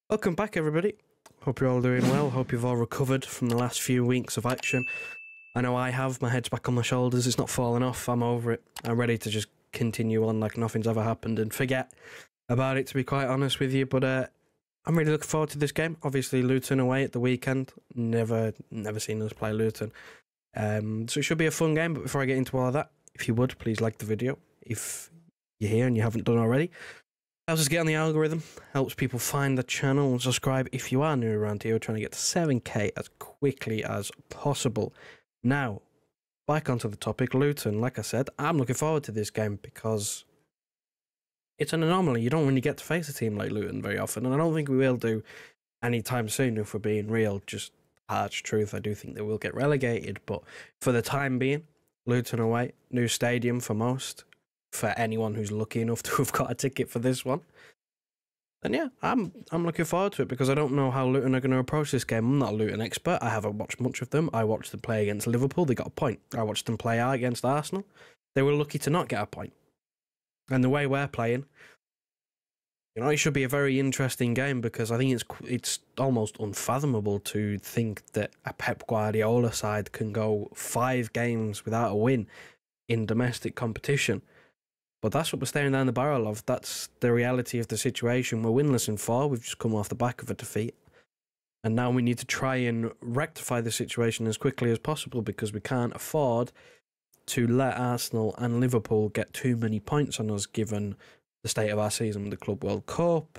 Welcome back, everybody. Hope you're all doing well. Hope you've all recovered from the last few weeks of action. I know I have. My head's back on my shoulders. It's not falling off. I'm over it. I'm ready to just continue on like nothing's ever happened and forget about it, to be quite honest with you. But I'm really looking forward to this game. Obviously, Luton away at the weekend. Never seen us play Luton. So it should be a fun game. But before I get into all of that, if you would, please like the video if you're here and you haven't done already. Helps us get on the algorithm, helps people find the channel, and subscribe if you are new around here. We're trying to get to 7k as quickly as possible. Now, back onto the topic, Luton. Like I said, I'm looking forward to this game because it's an anomaly. You don't really get to face a team like Luton very often, and I don't think we will do anytime soon if we're being real. Just harsh truth, I do think they will get relegated, but for the time being, Luton away, new stadium for most. For anyone who's lucky enough to have got a ticket for this one. And yeah, I'm looking forward to it because I don't know how Luton are going to approach this game. I'm not a Luton expert. I haven't watched much of them. I watched them play against Liverpool. They got a point. I watched them play out against Arsenal. They were lucky to not get a point. And the way we're playing, you know, it should be a very interesting game because I think it's almost unfathomable to think that a Pep Guardiola side can go 5 games without a win in domestic competition. But that's what we're staring down the barrel of. That's the reality of the situation. We're winless in 4. We've just come off the back of a defeat. And now we need to try and rectify the situation as quickly as possible because we can't afford to let Arsenal and Liverpool get too many points on us given the state of our season with the Club World Cup,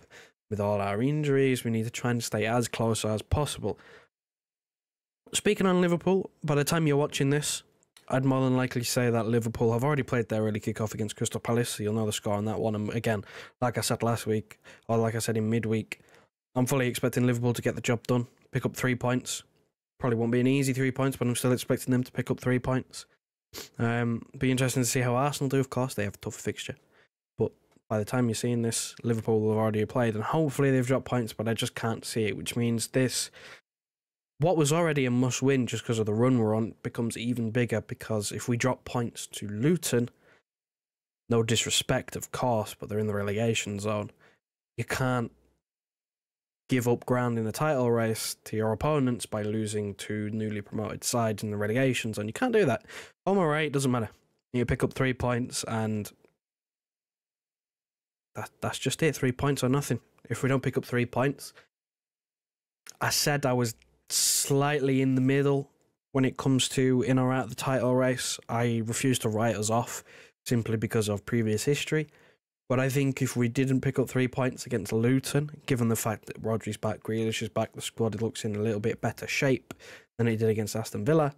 with all our injuries. We need to try and stay as close as possible. Speaking on Liverpool, by the time you're watching this, I'd more than likely say that Liverpool have already played their early kick-off against Crystal Palace, so you'll know the score on that one. And again, like I said last week, or like I said in midweek, I'm fully expecting Liverpool to get the job done, pick up 3 points. Probably won't be an easy 3 points, but I'm still expecting them to pick up 3 points. Be interesting to see how Arsenal do, of course. They have a tougher fixture. But by the time you're seeing this, Liverpool will have already played, and hopefully they've dropped points, but I just can't see it, which means this... What was already a must-win just because of the run we're on becomes even bigger because if we drop points to Luton, no disrespect, of course, but they're in the relegation zone. You can't give up ground in the title race to your opponents by losing to newly promoted sides in the relegation zone. You can't do that. Home or away, it doesn't matter. You pick up 3 points and that's just it. 3 points or nothing. If we don't pick up 3 points, I said I was slightly in the middle when it comes to in or out the title race. I refuse to write us off simply because of previous history. But I think if we didn't pick up 3 points against Luton, given the fact that Rodri's back, Grealish is back, the squad looks in a little bit better shape than it did against Aston Villa.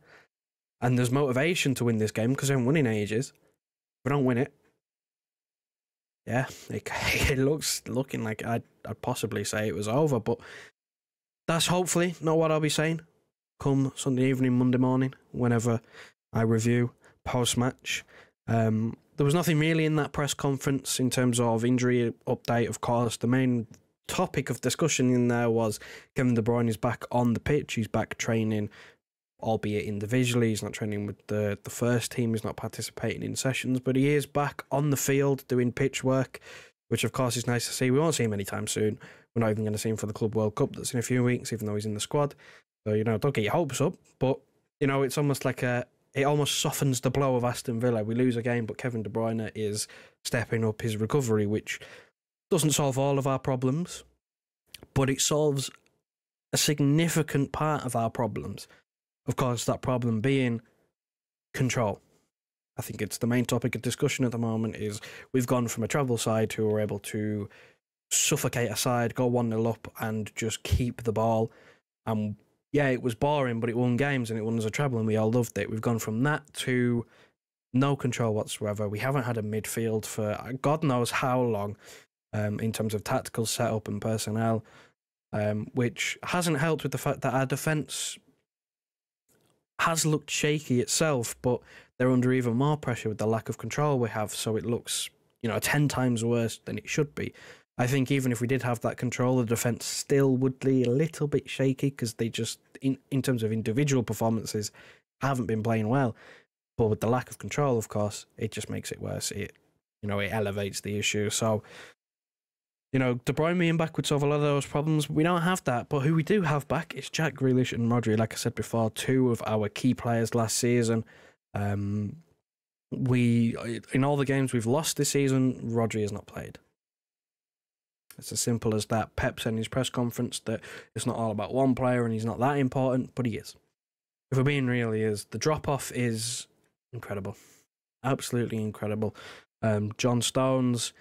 And there's motivation to win this game because they haven't won in ages. If we don't win it, yeah, it looking like I'd possibly say it was over, but that's hopefully not what I'll be saying come Sunday evening, Monday morning, whenever I review post-match. There was nothing really in that press conference in terms of injury update, of course. The main topic of discussion in there was Kevin De Bruyne is back on the pitch. He's back training, albeit individually. He's not training with the first team. He's not participating in sessions, but he is back on the field doing pitch work, which of course is nice to see. We won't see him anytime soon. We're not even going to see him for the Club World Cup that's in a few weeks, even though he's in the squad. So, you know, don't get your hopes up. But, you know, it's almost like it almost softens the blow of Aston Villa. We lose a game, but Kevin De Bruyne is stepping up his recovery, which doesn't solve all of our problems, but it solves a significant part of our problems. Of course, that problem being control. I think it's the main topic of discussion at the moment is we've gone from a travel side who were able to suffocate a side, go 1-0 up and just keep the ball. And yeah, it was boring, but it won games and it won as a treble and we all loved it. We've gone from that to no control whatsoever. We haven't had a midfield for God knows how long in terms of tactical setup and personnel, which hasn't helped with the fact that our defence has looked shaky itself, but they're under even more pressure with the lack of control we have, so it looks, you know, 10 times worse than it should be. I think even if we did have that control, the defence still would be a little bit shaky because they just, in terms of individual performances, haven't been playing well. But with the lack of control, of course, it just makes it worse. It, you know, it elevates the issue. So You know, De Bruyne being back would solve a lot of those problems. We don't have that, but who we do have back is Jack Grealish and Rodri. Like I said before, two of our key players last season. We in all the games we've lost this season, Rodri has not played. It's as simple as that. Pep said in his press conference that it's not all about one player and he's not that important, but he is. If we're being real, he is. The drop-off is incredible. Absolutely incredible. John Stones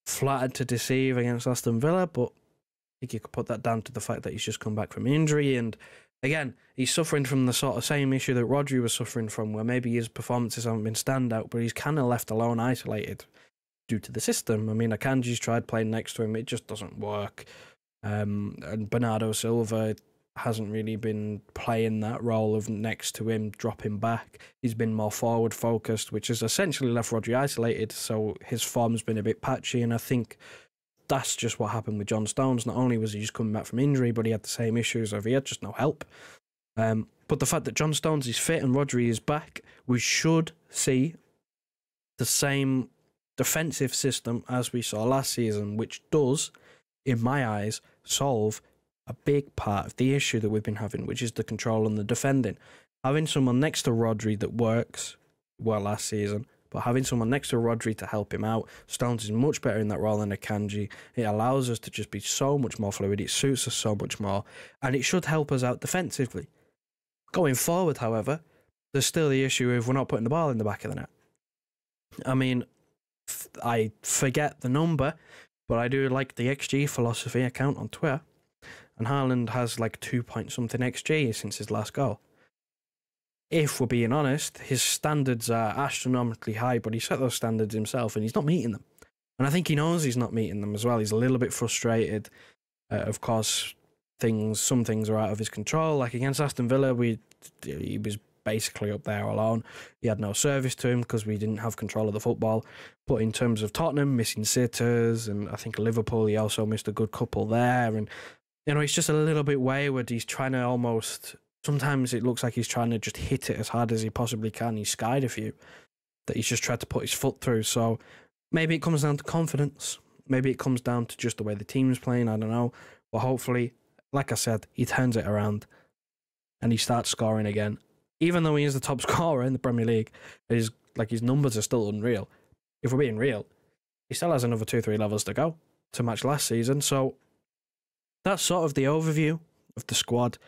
flattered to deceive against Aston Villa, but I think you could put that down to the fact that he's just come back from injury. And again, he's suffering from the sort of same issue that Rodri was suffering from, where maybe his performances haven't been standout, but he's kind of left alone, isolated due to the system. I mean, Akanji's tried playing next to him, it just doesn't work. And Bernardo Silva hasn't really been playing that role of next to him, dropping back. He's been more forward focused, which has essentially left Rodri isolated, so his form's been a bit patchy, and I think that's just what happened with John Stones. Not only was he just coming back from injury, but he had the same issues of he had just no help. But the fact that John Stones is fit and Rodri is back, we should see the same defensive system as we saw last season, which does, in my eyes, solve a big part of the issue that we've been having, which is the control and the defending. Having someone next to Rodri that works well last season, but having someone next to Rodri to help him out, Stones is much better in that role than Akanji. It allows us to just be so much more fluid. It suits us so much more, and it should help us out defensively. Going forward, however, there's still the issue of we're not putting the ball in the back of the net. I mean, I forget the number, but I do like the XG philosophy account on Twitter, and Haaland has like 2-point-something XG since his last goal. If we're being honest, his standards are astronomically high, but he set those standards himself and he's not meeting them. And I think he knows he's not meeting them as well. He's a little bit frustrated. Of course, some things are out of his control. Like against Aston Villa, he was basically up there alone. He had no service to him because we didn't have control of the football. But in terms of Tottenham, missing sitters, and I think Liverpool, he also missed a good couple there. And, you know, it's just a little bit wayward. He's trying to almost... Sometimes it looks like he's trying to just hit it as hard as he possibly can. He's skied a few that he's just tried to put his foot through. So maybe it comes down to confidence. Maybe it comes down to just the way the team's playing. I don't know. But hopefully, like I said, he turns it around and he starts scoring again. Even though he is the top scorer in the Premier League, his numbers are still unreal. If we're being real, he still has another 2-3 levels to go to match last season. So that's sort of the overview of the squad.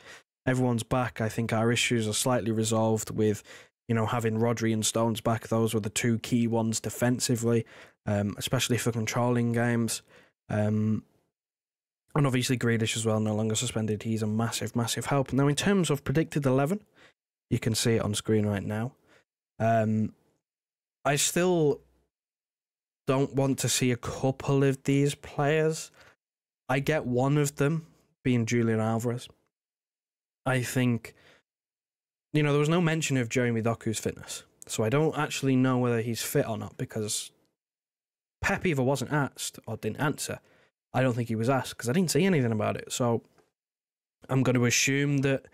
Everyone's back. I think our issues are slightly resolved with, you know, having Rodri and Stones back. Those were the two key ones defensively, especially for controlling games. And obviously Grealish as well, no longer suspended. He's a massive, massive help. Now, in terms of predicted 11, you can see it on screen right now. I still don't want to see a couple of these players. I get one of them being Julian Alvarez. I think, you know, there was no mention of Jeremy Doku's fitness. So I don't actually know whether he's fit or not because Pep either wasn't asked or didn't answer. I don't think he was asked because I didn't see anything about it. So I'm going to assume that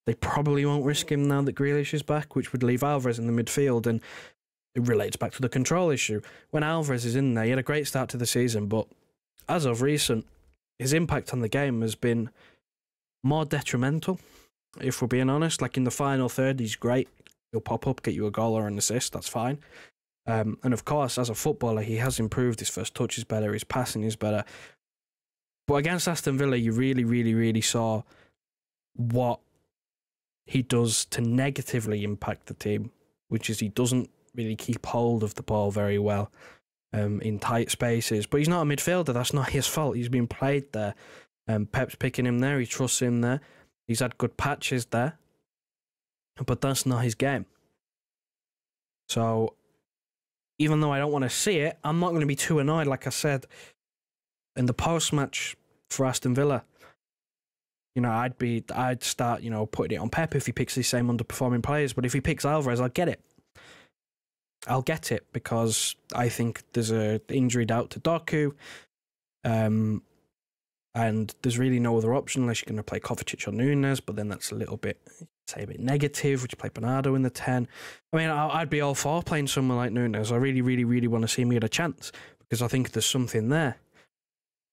they probably won't risk him now that Grealish is back, which would leave Alvarez in the midfield. And it relates back to the control issue. When Alvarez is in there, he had a great start to the season, but as of recent, his impact on the game has been more detrimental, if we're being honest. Like in the final third, he's great. He'll pop up, get you a goal or an assist, that's fine. And of course, as a footballer, he has improved. His first touch is better, his passing is better. But against Aston Villa, you really, really, really saw what he does to negatively impact the team, which is he doesn't really keep hold of the ball very well in tight spaces. But he's not a midfielder, that's not his fault. He's been played there. Pep's picking him there, he trusts him there. He's had good patches there. But that's not his game. So, even though I don't want to see it, I'm not going to be too annoyed, like I said. In the post-match for Aston Villa, you know, I'd start, you know, putting it on Pep if he picks these same underperforming players. But if he picks Alvarez, I'll get it. I'll get it because I think there's a injury doubt to Doku. And there's really no other option unless you're going to play Kovacic or Nunes, but then that's a little bit, say, a bit negative. Would you play Bernardo in the 10? I mean, I'd be all for playing someone like Nunes. I really, really, really want to see him get a chance because I think there's something there.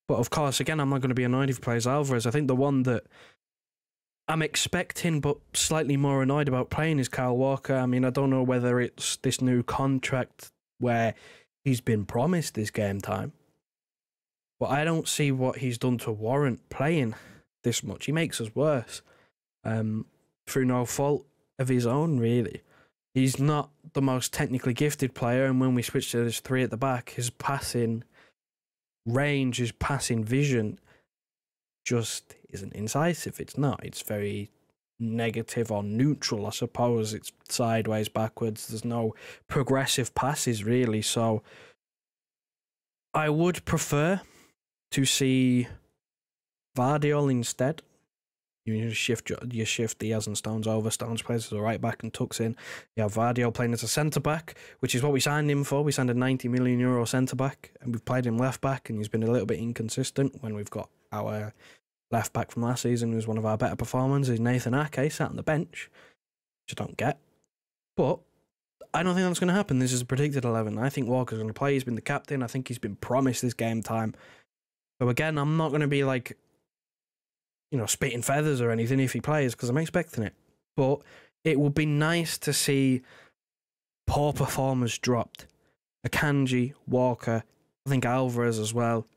But of course, again, I'm not going to be annoyed if he plays Alvarez. I think the one that I'm expecting but slightly more annoyed about playing is Kyle Walker. I mean, I don't know whether it's this new contract where he's been promised this game time, but I don't see what he's done to warrant playing this much. He makes us worse through no fault of his own, really. He's not the most technically gifted player, and when we switch to this 3 at the back, his passing range, his passing vision just isn't incisive. It's not. It's very negative or neutral, I suppose. It's sideways, backwards. There's no progressive passes, really. So I would prefer to see Vardiol instead. You shift Diaz and Stones over. Stones plays as a right back and tucks in. You have Vardiol playing as a centre back, which is what we signed him for. We signed a €90 million centre back, and we've played him left back, and he's been a little bit inconsistent when we've got our left back from last season, who's one of our better performers, is Nathan Ake, sat on the bench, which I don't get. But I don't think that's going to happen. This is a predicted 11. I think Walker's going to play. He's been the captain. I think he's been promised this game time. So again, I'm not going to be like, you know, spitting feathers or anything if he plays, because I'm expecting it. But it would be nice to see poor performers dropped. Akanji, Walker, I think Alvarez as well.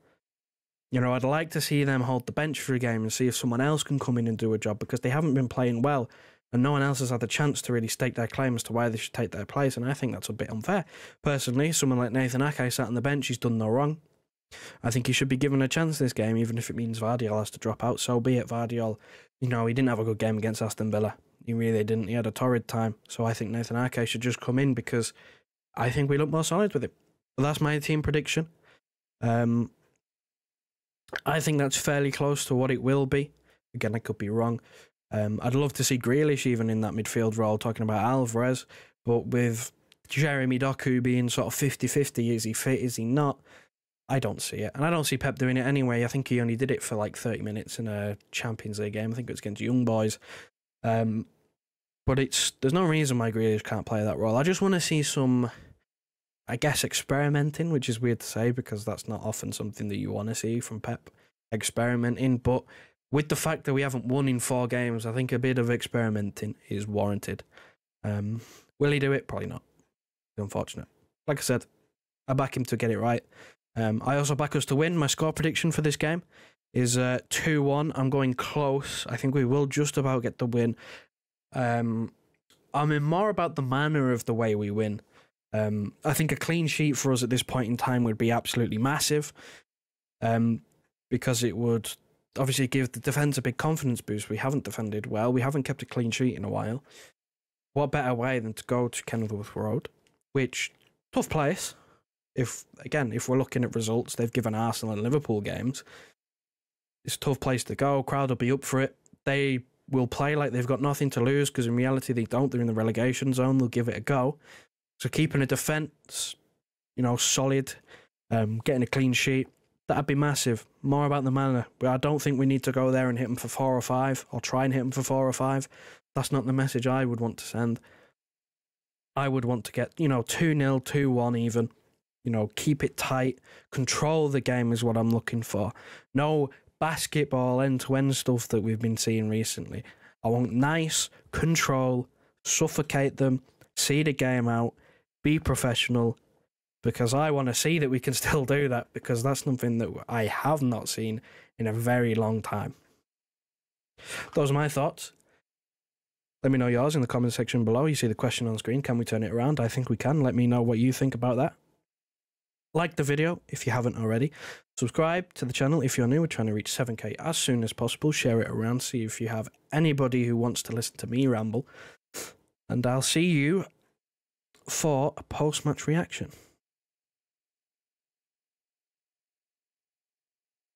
You know, I'd like to see them hold the bench for a game and see if someone else can come in and do a job, because they haven't been playing well and no one else has had the chance to really stake their claim as to why they should take their place, and I think that's a bit unfair. Personally, someone like Nathan Ake sat on the bench, he's done no wrong. I think he should be given a chance this game, even if it means Vardiol has to drop out. So be it. Vardiol, you know, he didn't have a good game against Aston Villa. He really didn't. He had a torrid time. So I think Nathan Ake should just come in, because I think we look more solid with it. But that's my team prediction. I think that's fairly close to what it will be. Again, I could be wrong. I'd love to see Grealish even in that midfield role, talking about Alvarez. But with Jeremy Doku being sort of 50-50, is he fit, is he not? I don't see it. And I don't see Pep doing it anyway. I think he only did it for like 30 minutes in a Champions League game. I think it was against Young Boys. But there's no reason why Grealish can't play that role. I just want to see some, I guess, experimenting, which is weird to say because that's not often something that you want to see from Pep, experimenting. But with the fact that we haven't won in 4 games, I think a bit of experimenting is warranted. Will he do it? Probably not. It's unfortunate. Like I said, I back him to get it right. I also back us to win. My score prediction for this game is 2-1. I'm going close. I think we will just about get the win. I'm in more about the manner of the way we win. I think a clean sheet for us at this point in time would be absolutely massive, because it would obviously give the defence a big confidence boost. We haven't defended well. We haven't kept a clean sheet in a while. What better way than to go to Kenilworth Road, which, tough place. If we're looking at results, they've given Arsenal and Liverpool games. It's a tough place to go. Crowd will be up for it. They will play like they've got nothing to lose, because in reality they don't. They're in the relegation zone. They'll give it a go. So keeping a defence, you know, solid, getting a clean sheet, that'd be massive. More about the manner. But I don't think we need to go there and hit them for 4 or 5, or try and hit them for 4 or 5. That's not the message I would want to send. I would want to get, 2-0, 2-1 even. Keep it tight. Control the game is what I'm looking for. No basketball end-to-end stuff that we've been seeing recently. I want nice control, suffocate them, see the game out, be professional, because I want to see that we can still do that, because that's something that I have not seen in a very long time. Those are my thoughts. Let me know yours in the comment section below. You see the question on screen. Can we turn it around? I think we can. Let me know what you think about that. Like the video if you haven't already. Subscribe to the channel if you're new. We're trying to reach 7k as soon as possible. Share it around. See if you have anybody who wants to listen to me ramble. And I'll see you for a post-match reaction.